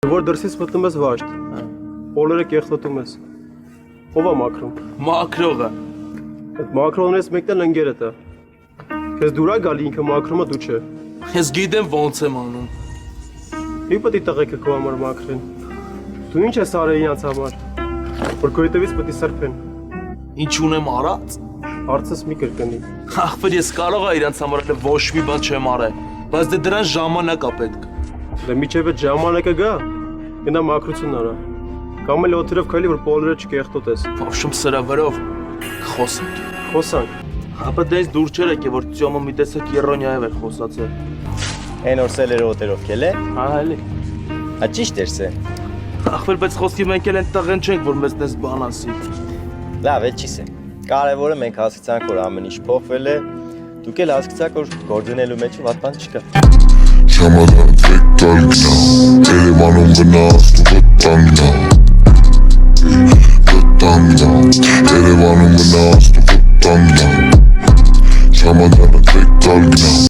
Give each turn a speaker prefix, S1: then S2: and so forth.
S1: Որ դրսից մտնում ես վաշտ, բոլորը կեղտոտում ես, ով է մաքրում։
S2: Մաքրողը։
S1: Այդ մաքրողներից մեկն էլ ընկերդ է։ Քեզ դուր է գալի ինքը մաքրումը դու չէ։
S2: Ես գիտեմ ոնց եմ անում։
S1: Մի պետք է տղեկը քո համար մաքրեն։ Դու ինչ ես արել իրանց համար, որ քո հետևից պետք է սրբեն։
S2: Ինչ ունեմ արած։
S1: Հարցս մի կրկնի։
S2: Ախպեր ես կարող եմ իրանց համար էլ ոչ մի բան չեմ արել, բայց դե դրան ժամանակ է պետք։
S1: Դե միջև այդ ժամանակը գա, գնա մաքրություն արա։ Կամ էլ օթերով քայլի, որ բոլորը չկեղտոտես։
S2: Ոբշում սրա վրով խոսանք։
S1: Խոսանք։
S2: Ապա դες դուր չէր եկե որ ծյոմը մի տեսակ Երոնյայով էր խոսացել։
S3: Այն որ սելերը օտերով քել է։
S2: Հա էլի։
S3: Հա ճիշտ էր սե։
S2: Ախպեր բայց խոսքի մենք էլ են տղեն չենք որ մեզ դες բան ասի։
S3: Լավ է չի սե։ Կարևորը մենք հասկացանք որ ամեն ինչ փոխվել է։ Դուք էլ հասկացաք որ գործունելու մեջ վատ բան չկա։
S4: Շամադան վեկտալգնա Երևանում գնաս դու վտանգնա Վտանգնա Երևանում գնաս դու վտանգնա Շամադան վեկտալգնա